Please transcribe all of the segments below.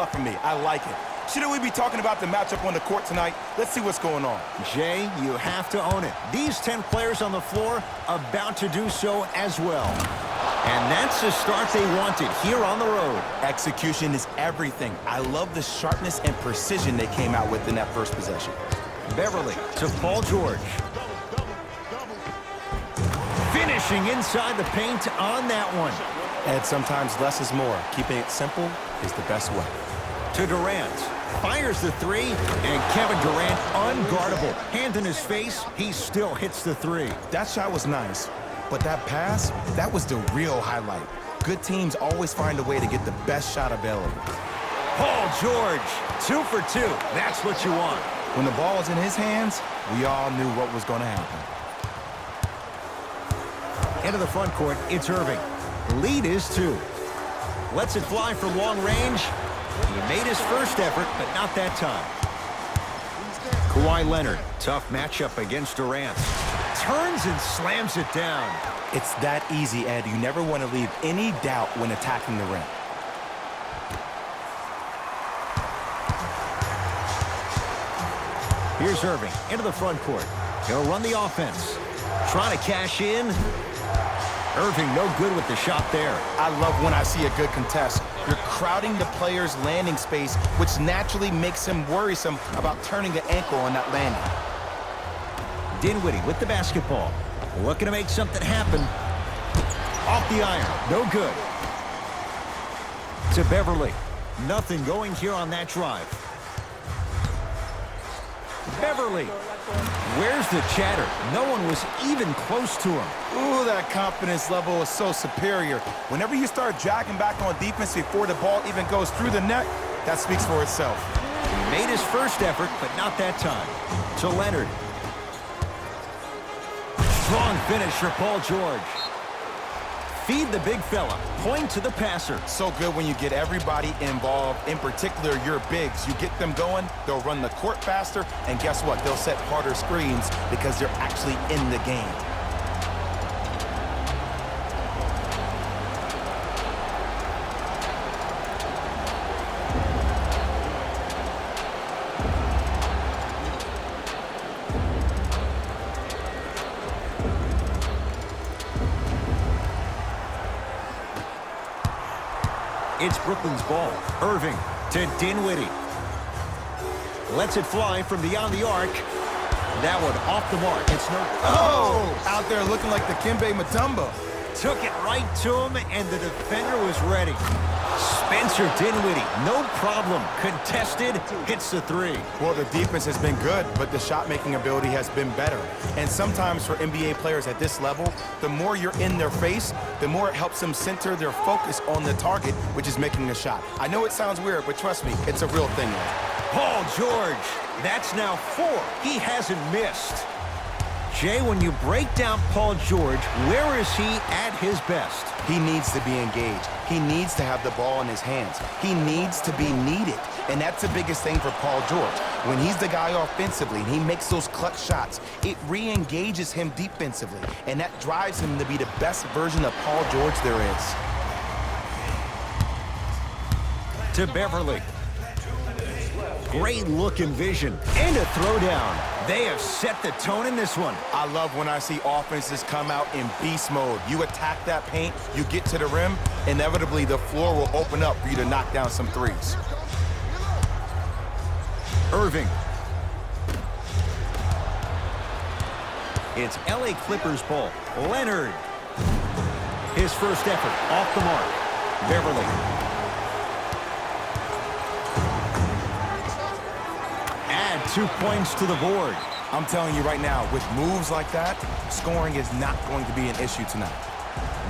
enough for me. I like it. Shouldn't we be talking about the matchup on the court tonight? Let's see what's going on. Jay, you have to own it. These 10 players on the floor about to do so as well. And that's the start they wanted here on the road. Execution is everything. I love the sharpness and precision they came out with in that first possession. Beverly to Paul George. Finishing inside the paint on that one. And sometimes less is more. Keeping it simple is the best way. To Durant. Fires the three, and Kevin Durant unguardable. Hand in his face, he still hits the three. That shot was nice, but that pass, that was the real highlight. Good teams always find a way to get the best shot available. Paul George, 2 for 2. That's what you want. When the ball is in his hands, we all knew what was going to happen. Into the front court, it's Irving. The lead is 2. Lets it fly from long range. He made his first effort, but not that time. Kawhi Leonard, tough matchup against Durant. Turns and slams it down. It's that easy, Ed. You never want to leave any doubt when attacking the rim. Here's Irving into the front court. He'll run the offense. Trying to cash in. Irving no good with the shot there. I love when I see a good contest. You're crowding the player's landing space, which naturally makes him worrisome about turning the ankle on that landing. Dinwiddie with the basketball. Looking to make something happen. Off the iron. No good. To Beverly. Nothing going here on that drive. Beverly. Where's the chatter? No one was even close to him. Ooh, that confidence level is so superior. Whenever you start dragging back on defense before the ball even goes through the net, that speaks for itself. He made his first effort, but not that time. To Leonard. Strong finish for Paul George. Feed the big fella. Point to the passer. So good when you get everybody involved, in particular your bigs. You get them going, they'll run the court faster, and guess what? They'll set harder screens because they're actually in the game. It's Brooklyn's ball. Irving to Dinwiddie. Lets it fly from beyond the arc. That one off the mark. It's no... Oh! Out there looking like the Kimbe Mutombo. Took it right to him, and the defender was ready. Spencer Dinwiddie, no problem. Contested, hits the three. Well, the defense has been good, but the shot-making ability has been better. And sometimes for NBA players at this level, the more you're in their face, the more it helps them center their focus on the target, which is making a shot. I know it sounds weird, but trust me, it's a real thing. Paul George, that's now 4. He hasn't missed. Jay, when you break down Paul George, where is he at his best? He needs to be engaged. He needs to have the ball in his hands. He needs to be needed. And that's the biggest thing for Paul George. When he's the guy offensively and he makes those clutch shots, it re-engages him defensively. And that drives him to be the best version of Paul George there is. To Beverly. Great look and vision. And a throwdown. They have set the tone in this one. I love when I see offenses come out in beast mode. You attack that paint, you get to the rim, inevitably the floor will open up for you to knock down some threes. Irving. It's LA Clippers ball. Leonard. His first effort off the mark. Beverly. Add 2 points to the board. I'm telling you right now, with moves like that, scoring is not going to be an issue tonight.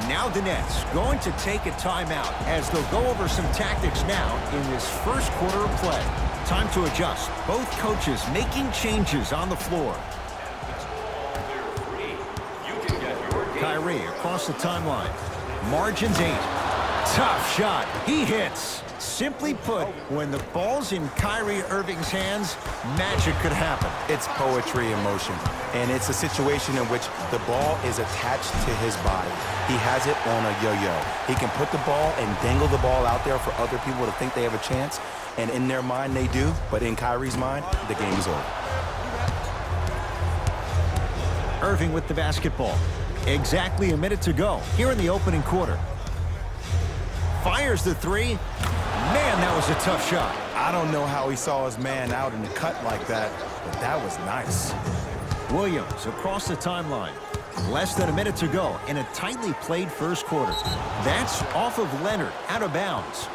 Now the Nets going to take a timeout as they'll go over some tactics now in this first quarter of play. Time to adjust. Both coaches making changes on the floor. Kyrie across the timeline. Margins 8. Tough shot. He hits. Simply put, when the ball's in Kyrie Irving's hands, magic could happen. It's poetry in motion, and it's a situation in which the ball is attached to his body. He has it on a yo-yo. He can put the ball and dangle the ball out there for other people to think they have a chance, and in their mind they do, but in Kyrie's mind, the game is over. Irving with the basketball. Exactly a minute to go here in the opening quarter. Fires the three. Man, that was a tough shot. I don't know how he saw his man out in the cut like that, but that was nice. Williams across the timeline. Less than a minute to go in a tightly played first quarter. That's off of Leonard, out of bounds.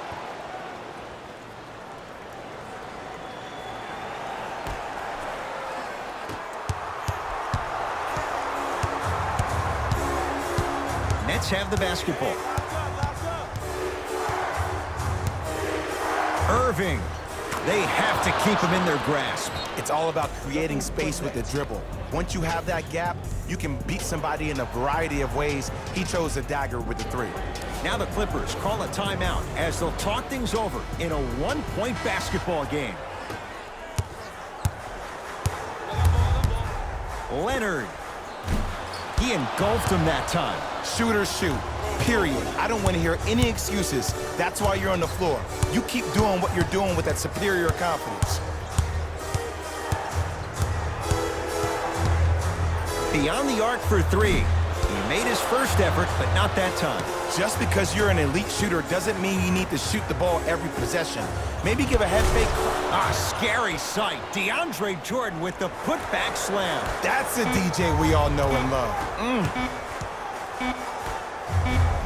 Nets have the basketball. Irving. They have to keep him in their grasp. It's all about creating space with the dribble. Once you have that gap, you can beat somebody in a variety of ways. He chose a dagger with the three. Now the Clippers call a timeout as they'll talk things over in a one-point basketball game. Leonard. He engulfed him that time. Shooters shoot, period. I don't want to hear any excuses. That's why you're on the floor. You keep doing what you're doing with that superior confidence. Beyond the arc for three. He made his first effort, but not that time. Just because you're an elite shooter doesn't mean you need to shoot the ball every possession. Maybe give a head fake. Ah, scary sight. DeAndre Jordan with the putback slam. That's a DJ we all know and love.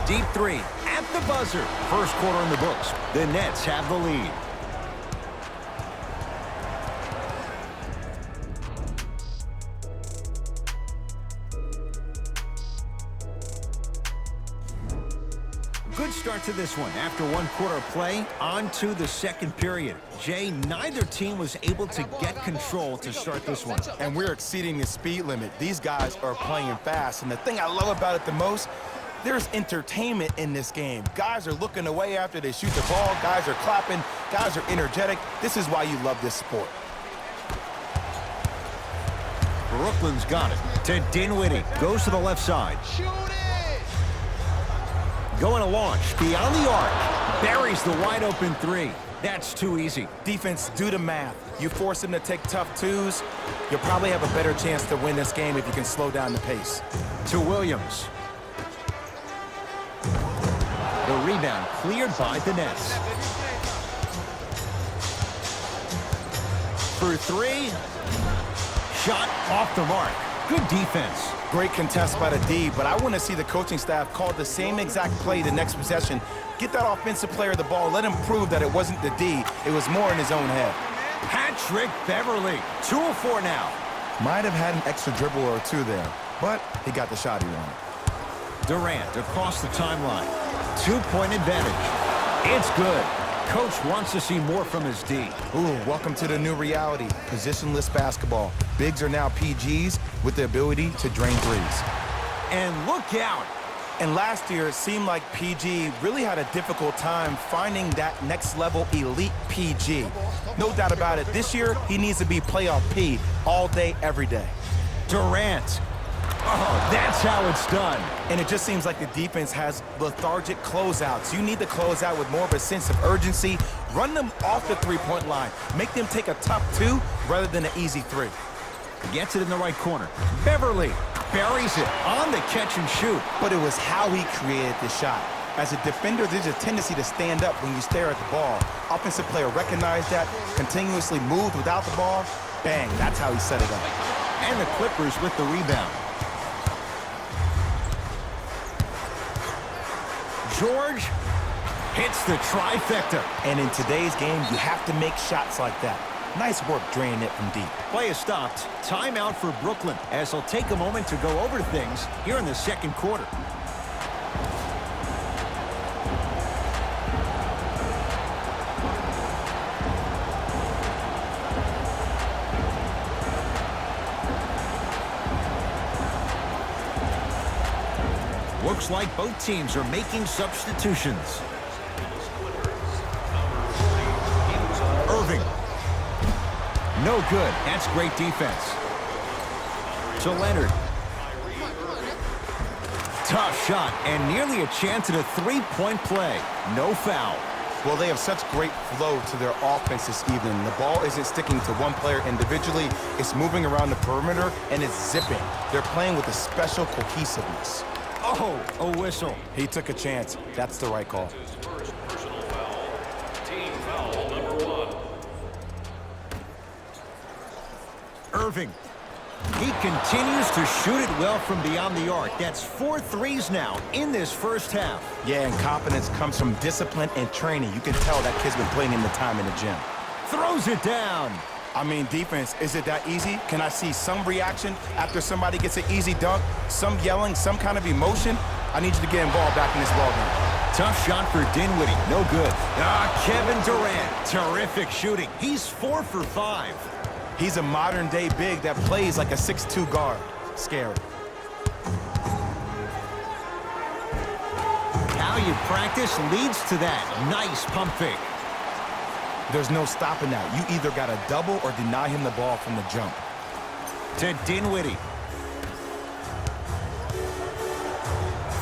Deep three at the buzzer. First quarter in the books. The Nets have the lead. Good start to this one. After one quarter of play, on to the second period. Jay, neither team was able to get control to start this one. And we're exceeding the speed limit. These guys are playing fast. And the thing I love about it the most, there's entertainment in this game. Guys are looking away after they shoot the ball. Guys are clapping. Guys are energetic. This is why you love this sport. Brooklyn's got it. To Dinwiddie. Goes to the left side. Going to launch. Beyond the arc. Buries the wide open three. That's too easy. Defense, do the math. You force them to take tough twos, you'll probably have a better chance to win this game if you can slow down the pace. To Williams. The rebound cleared by the Nets. For three. Shot off the mark. Good defense. Great contest by the D, but I want to see the coaching staff call the same exact play the next possession. Get that offensive player the ball. Let him prove that it wasn't the D. It was more in his own head. Patrick Beverly. 2 of 4 now. Might have had an extra dribble or two there, but he got the shot he wanted. Durant across the timeline. 2-point advantage. It's good. Coach wants to see more from his D. Ooh, welcome to the new reality. Positionless basketball. Bigs are now PGs with the ability to drain threes. And look out. And last year, it seemed like PG really had a difficult time finding that next level elite PG. No doubt about it. This year, he needs to be playoff P all day, every day. Durant. Oh, that's how it's done. And it just seems like the defense has lethargic closeouts. You need to close out with more of a sense of urgency. Run them off the three-point line. Make them take a tough two rather than an easy three. Gets it in the right corner. Beverly buries it on the catch and shoot. But it was how he created the shot. As a defender, there's a tendency to stand up when you stare at the ball. Offensive player recognized that, continuously moved without the ball. Bang, that's how he set it up. And the Clippers with the rebound. George hits the trifecta. And in today's game, you have to make shots like that. Nice work draining it from deep. Play is stopped. Timeout for Brooklyn as they'll take a moment to go over things here in the second quarter. Looks like both teams are making substitutions. No good. That's great defense. To Leonard. Tough shot, and nearly a chance at a three-point play. No foul. Well, they have such great flow to their offense this evening. The ball isn't sticking to one player individually. It's moving around the perimeter, and it's zipping. They're playing with a special cohesiveness. Oh, a whistle. He took a chance. That's the right call. Team foul number 1. Irving. He continues to shoot it well from beyond the arc. That's 4 threes now in this first half. Yeah, and confidence comes from discipline and training. You can tell that kid's been putting in the time in the gym. Throws it down. I mean, defense, is it that easy? Can I see some reaction after somebody gets an easy dunk? Some yelling, some kind of emotion? I need you to get involved back in this ballgame. Tough shot for Dinwiddie. No good. Kevin Durant. Terrific shooting. He's 4 for 5. He's a modern-day big that plays like a 6'2 guard. Scary. How you practice leads to that. Nice pump fake. There's no stopping that. You either got to double or deny him the ball from the jump. To Dinwiddie.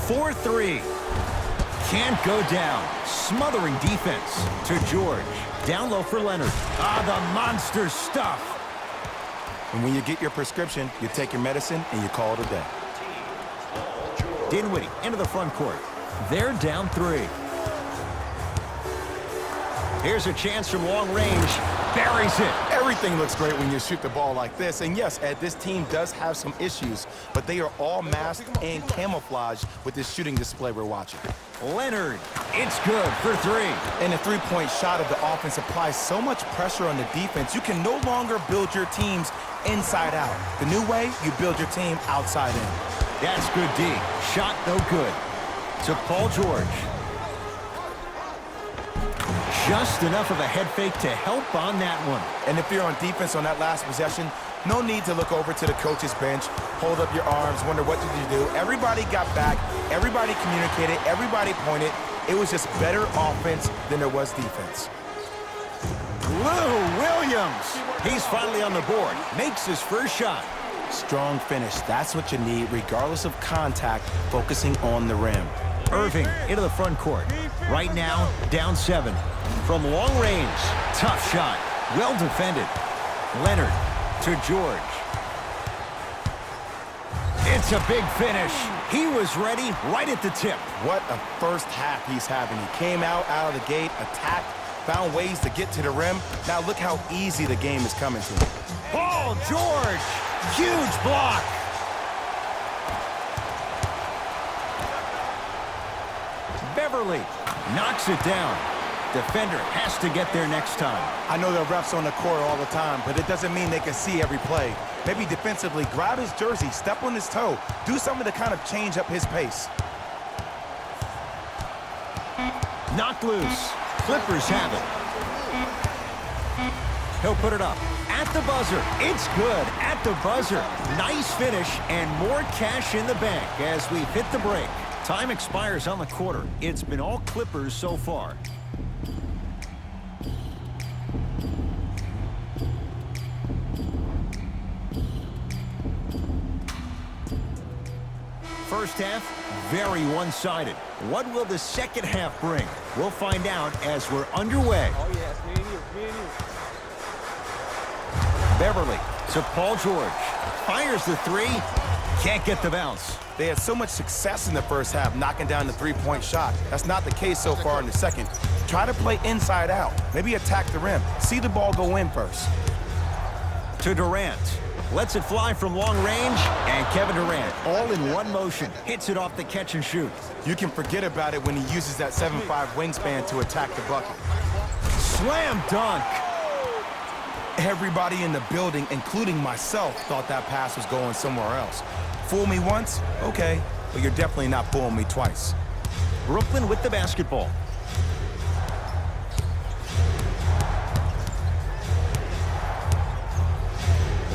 4-3. Can't go down. Smothering defense. To George. Down low for Leonard. The monster stuff. And when you get your prescription, you take your medicine and you call it a day. Dinwiddie into the front court. They're down 3. Here's a chance from long range. Buries it. Everything looks great when you shoot the ball like this. And yes, Ed, this team does have some issues, but they are all masked and camouflaged with this shooting display we're watching. Leonard. It's good for 3. And the three-point shot of the offense applies so much pressure on the defense, you can no longer build your teams inside out. The new way, you build your team outside in. That's good D. Shot no good. To Paul George. Just enough of a head fake to help on that one. And if you're on defense on that last possession, no need to look over to the coach's bench, hold up your arms, wonder what did you do. Everybody got back, everybody communicated, everybody pointed. It was just better offense than there was defense. Lou Williams. He's finally on the board. Makes his first shot. Strong finish. That's what you need, regardless of contact, focusing on the rim. Irving into the front court. Right now, down 7. From long range, tough shot. Well defended. Leonard to George. It's a big finish. He was ready right at the tip. What a first half he's having. He came out of the gate, attacked, found ways to get to the rim. Now look how easy the game is coming to him. Paul George. Huge block. Beverly knocks it down. Defender has to get there next time. I know there are refs on the court all the time, but it doesn't mean they can see every play. Maybe defensively, grab his jersey, step on his toe, do something to kind of change up his pace. Knocked loose. Clippers have it. He'll put it up. At the buzzer. It's good. At the buzzer. Nice finish and more cash in the bank as we hit the break. Time expires on the quarter. It's been all Clippers so far. First half, very one-sided. What will the second half bring? We'll find out as we're underway. Oh, yeah, it's me and you, me and you. Beverly to Paul George. Fires the 3. Can't get the bounce. They had so much success in the first half knocking down the three-point shot. That's not the case so far in the second. Try to play inside out. Maybe attack the rim. See the ball go in first. To Durant. Lets it fly from long range, and Kevin Durant, all in one motion, hits it off the catch and shoot. You can forget about it when he uses that 7'5" wingspan to attack the bucket. Slam dunk. Everybody in the building, including myself, thought that pass was going somewhere else. Fool me once? Okay, but you're definitely not fooling me twice. Brooklyn with the basketball.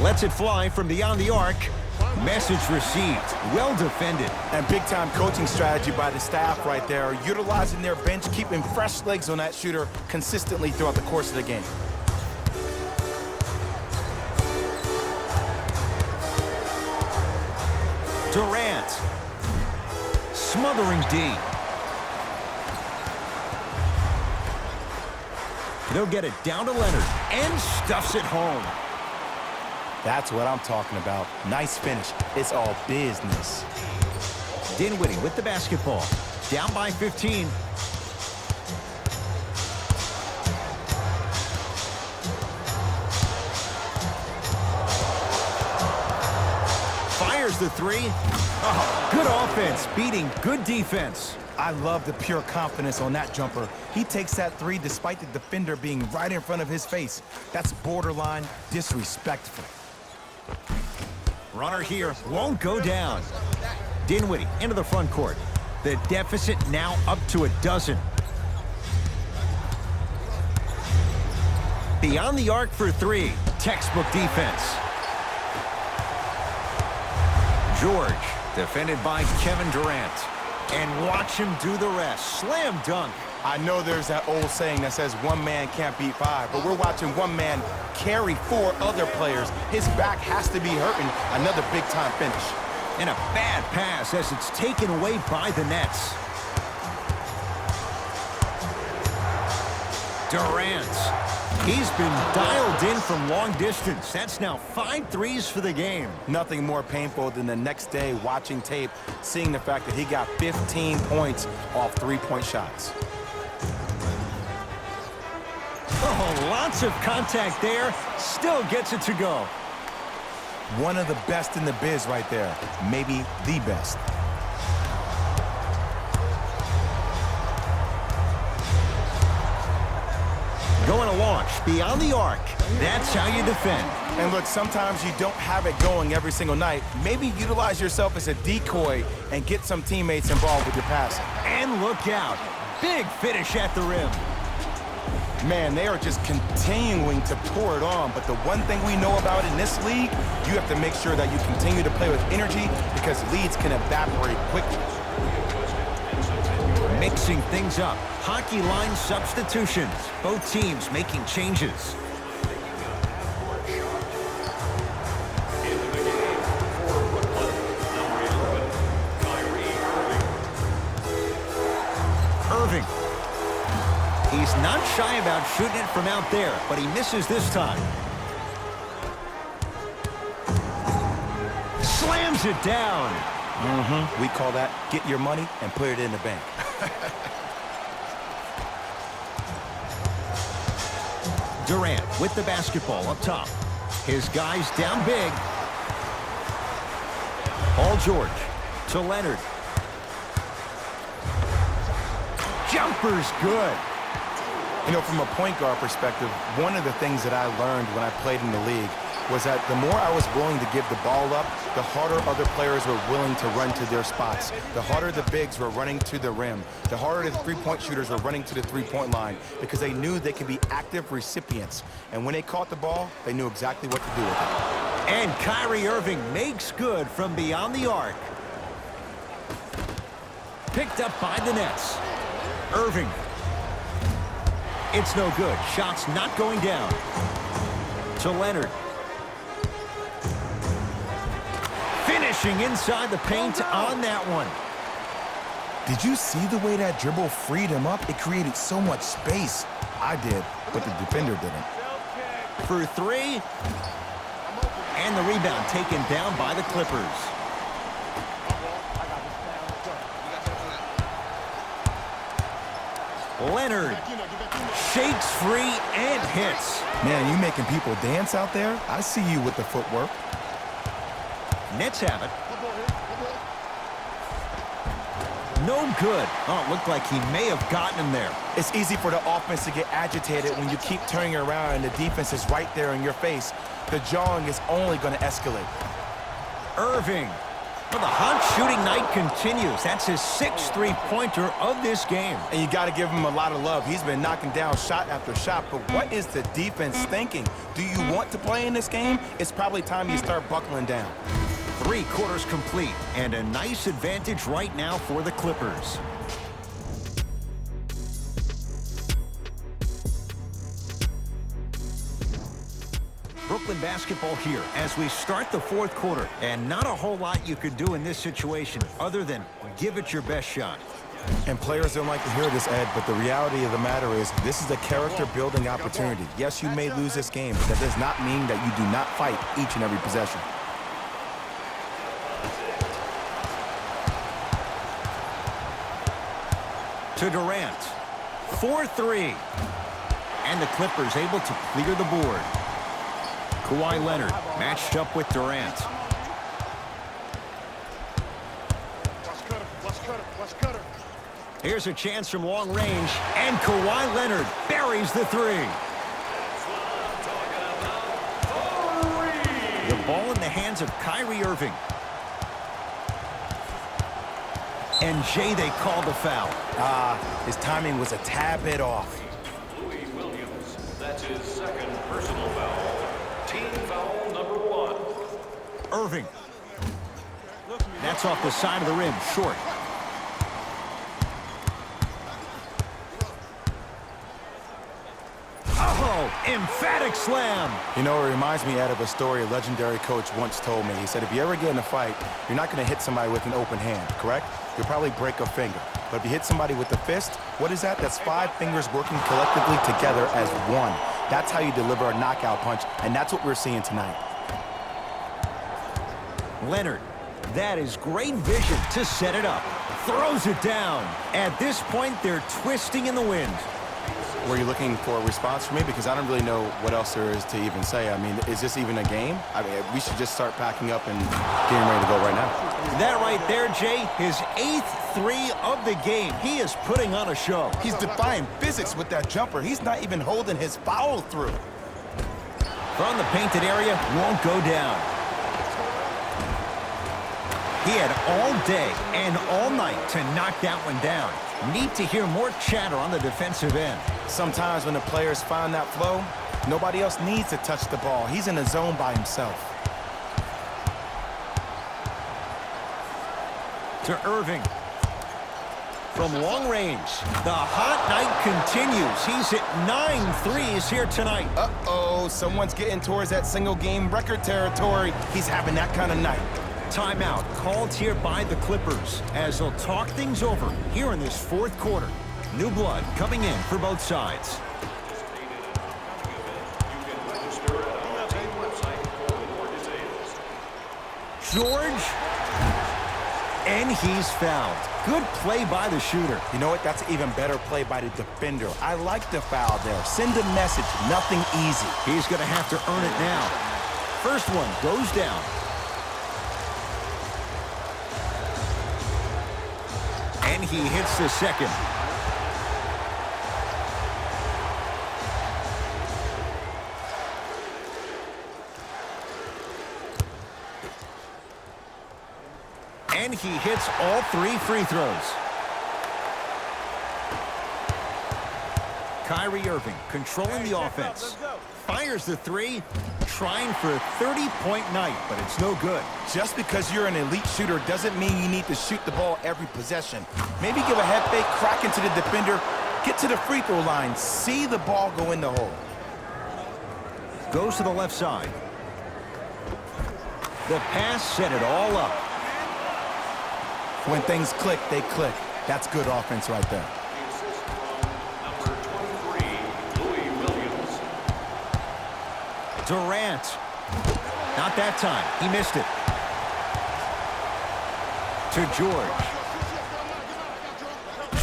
Lets it fly from beyond the arc. Message received. Well defended. And big-time coaching strategy by the staff right there, utilizing their bench, keeping fresh legs on that shooter consistently throughout the course of the game. Durant. Smothering D. They'll get it down to Leonard and stuffs it home. That's what I'm talking about. Nice finish. It's all business. Dinwiddie with the basketball. Down by 15. Fires the three. Oh, good offense, beating good defense. I love the pure confidence on that jumper. He takes that three despite the defender being right in front of his face. That's borderline disrespectful. Runner here won't go down. Dinwiddie into the front court. The deficit now up to 12. Beyond the arc for three. Textbook defense. George, defended by Kevin Durant. And watch him do the rest. Slam dunk. I know there's that old saying that says one man can't beat five, but we're watching one man carry four other players. His back has to be hurting. Another big-time finish. And a bad pass as it's taken away by the Nets. Durant. He's been dialed in from long distance. That's now 5 threes for the game. Nothing more painful than the next day watching tape, seeing the fact that he got 15 points off three-point shots. Oh, lots of contact there. Still gets it to go. One of the best in the biz right there. Maybe the best. Going to launch beyond the arc. That's how you defend. And look, sometimes you don't have it going every single night. Maybe utilize yourself as a decoy and get some teammates involved with your passing. And look out. Big finish at the rim. Man, they are just continuing to pour it on. But the one thing we know about in this league, you have to make sure that you continue to play with energy because leads can evaporate quickly. Mixing things up. Hockey line substitutions. Both teams making changes. Into the game for Brooklyn, number 11, Kyrie Irving. Irving. He's not shy about shooting it from out there, but he misses this time. Slams it down. We call that get your money and put it in the bank. Durant with the basketball up top. His guys down big. Paul George to Leonard. Jumper's good. You know, from a point guard perspective, one of the things that I learned when I played in the league was that the more I was willing to give the ball up, the harder other players were willing to run to their spots. The harder the bigs were running to the rim. The harder the three-point shooters were running to the three-point line because they knew they could be active recipients. And when they caught the ball, they knew exactly what to do with it. And Kyrie Irving makes good from beyond the arc. Picked up by the Nets. Irving. It's no good. Shots not going down. To Leonard. Finishing inside the paint on that one. Did you see the way that dribble freed him up? It created so much space. I did, but the defender didn't. For three. And the rebound taken down by the Clippers. Leonard shakes free and hits. Man, you making people dance out there? I see you with the footwork. Nets have it. No good. Oh, it looked like he may have gotten him there. It's easy for the offense to get agitated when you keep turning around and the defense is right there in your face. The jawing is only going to escalate. Irving. Well, the hot shooting night continues. That's his 6th three-pointer of this game. And you got to give him a lot of love. He's been knocking down shot after shot. But what is the defense thinking? Do you want to play in this game? It's probably time you start buckling down. 3 quarters complete, and a nice advantage right now for the Clippers. Brooklyn basketball here as we start the fourth quarter. And not a whole lot you could do in this situation other than give it your best shot. And players don't like to hear this, Ed, but the reality of the matter is this is a character-building opportunity. Yes, you may lose this game, but that does not mean that you do not fight each and every possession. To Durant. 4-3. And the Clippers able to clear the board. Kawhi Leonard matched up with Durant. Here's a chance from long range, and Kawhi Leonard buries the three. The ball in the hands of Kyrie Irving. And Jay, they called the foul. His timing was a tad bit off. Louis Williams, that's his second personal foul. Team foul number 1. Irving. That's off the side of the rim, short. Oh, emphatic slam. You know, it reminds me, Ed, of a story a legendary coach once told me. He said, if you ever get in a fight, you're not going to hit somebody with an open hand, correct? You'll probably break a finger. But if you hit somebody with the fist, what is that? That's 5 fingers working collectively together as one. That's how you deliver a knockout punch, and that's what we're seeing tonight. Leonard, that is great vision to set it up. Throws it down. At this point, they're twisting in the wind. Were you looking for a response from me? Because I don't really know what else there is to even say. I mean, is this even a game? I mean, we should just start packing up and getting ready to go right now. That right there, Jay, his 8th 3 of the game. He is putting on a show. He's defying physics with that jumper. He's not even holding his foul through. From the painted area, won't go down. He had all day and all night to knock that one down. Need to hear more chatter on the defensive end. Sometimes when the players find that flow, nobody else needs to touch the ball. He's in a zone by himself. To Irving. From long range, the hot night continues. He's hit 9 threes here tonight. Uh-oh, someone's getting towards that single-game record territory. He's having that kind of night. Timeout called here by the Clippers as they'll talk things over here in this fourth quarter. New blood coming in for both sides. George, and he's fouled. Good play by the shooter. You know what? That's an even better play by the defender. I like the foul there. Send a message. Nothing easy. He's going to have to earn it now. First one goes down. And he hits the second. And he hits all 3 free throws. Kyrie Irving controlling the offense. Fires the 3, trying for a 30-point night, but it's no good. Just because you're an elite shooter doesn't mean you need to shoot the ball every possession. Maybe give a head fake, crack into the defender, get to the free throw line, see the ball go in the hole. Goes to the left side. The pass set it all up. When things click, they click. That's good offense right there. Number 23, Louis Williams. Durant. Not that time. He missed it. To George.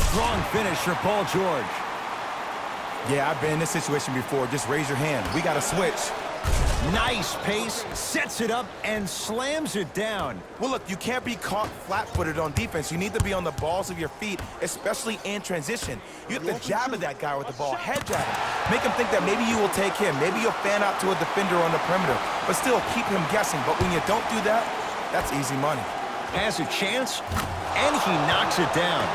Strong finish for Paul George. Yeah, I've been in this situation before. Just raise your hand. We got to switch. Nice pace, sets it up, and slams it down. Well, look, you can't be caught flat-footed on defense. You need to be on the balls of your feet, especially in transition. You have to jab at that guy with the ball, head jab him. Make him think that maybe you will take him. Maybe you'll fan out to a defender on the perimeter, but still keep him guessing. But when you don't do that, that's easy money. Has a chance, and he knocks it down.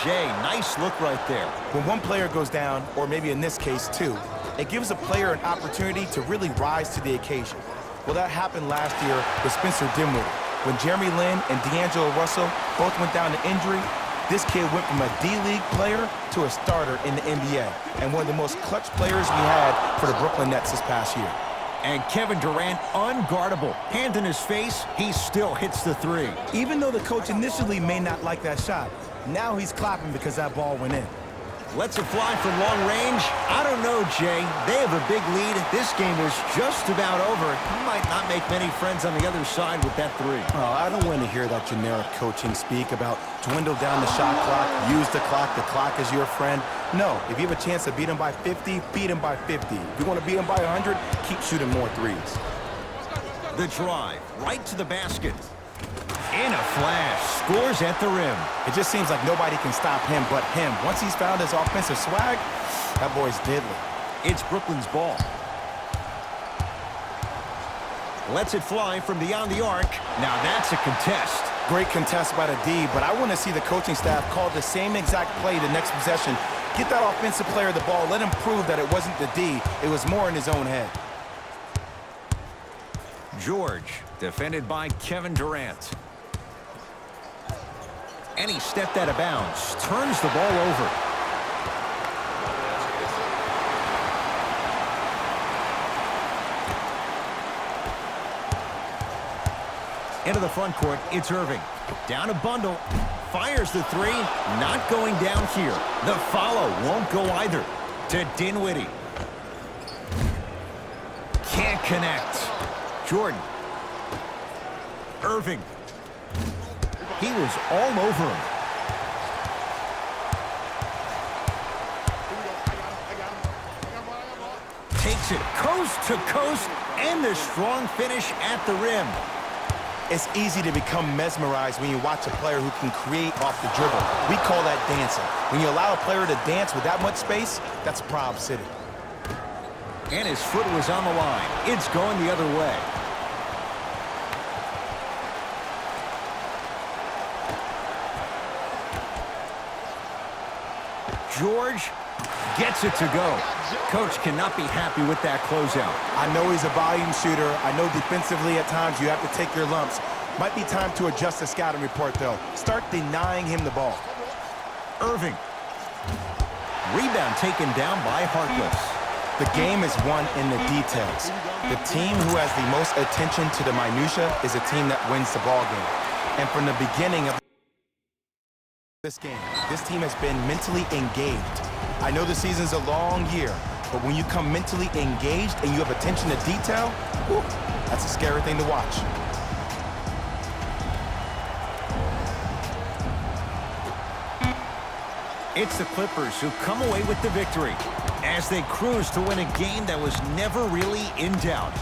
Jay, nice look right there. When one player goes down, or maybe in this case two, it gives a player an opportunity to really rise to the occasion. Well, that happened last year with Spencer Dinwiddie. When Jeremy Lin and D'Angelo Russell both went down to injury, this kid went from a D-League player to a starter in the NBA, and one of the most clutch players we had for the Brooklyn Nets this past year. And Kevin Durant, unguardable. Hand in his face, he still hits the three. Even though the coach initially may not like that shot, now he's clapping because that ball went in. Lets it fly from long range. I don't know, Jay. They have a big lead. This game is just about over. He might not make many friends on the other side with that three. Oh, I don't want to hear that generic coaching speak about dwindle down the shot clock, use the clock is your friend. No, if you have a chance to beat him by 50, beat him by 50. If you want to beat him by 100, keep shooting more threes. The drive, right to the basket. In a flash, scores at the rim. It just seems like nobody can stop him but him. Once he's found his offensive swag, that boy's deadly. It's Brooklyn's ball. Lets it fly from beyond the arc. Now that's a contest. Great contest by the D, but I want to see the coaching staff call the same exact play the next possession. Get that offensive player the ball. Let him prove that it wasn't the D. It was more in his own head. George, defended by Kevin Durant. And he stepped out of bounds. Turns the ball over. Into the front court, it's Irving. Down a bundle. Fires the three. Not going down here. The follow won't go either. To Dinwiddie. Can't connect. Jordan. Irving. He was all over him. Takes it coast to coast, and the strong finish at the rim. It's easy to become mesmerized when you watch a player who can create off the dribble. We call that dancing. When you allow a player to dance with that much space, that's Prob City. And his foot was on the line. It's going the other way. George gets it to go. Coach cannot be happy with that closeout. I know he's a volume shooter. I know defensively at times you have to take your lumps. Might be time to adjust the scouting report, though. Start denying him the ball. Irving. Rebound taken down by Harkless. The game is won in the details. The team who has the most attention to the minutia is a team that wins the ball game. And from the beginning of this game, this team has been mentally engaged. I know the season's a long year, but when you come mentally engaged and you have attention to detail, whew, that's a scary thing to watch. It's the Clippers who come away with the victory as they cruise to win a game that was never really in doubt.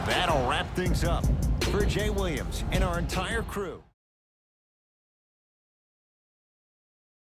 That'll wrap things up. For Jay Williams and our entire crew.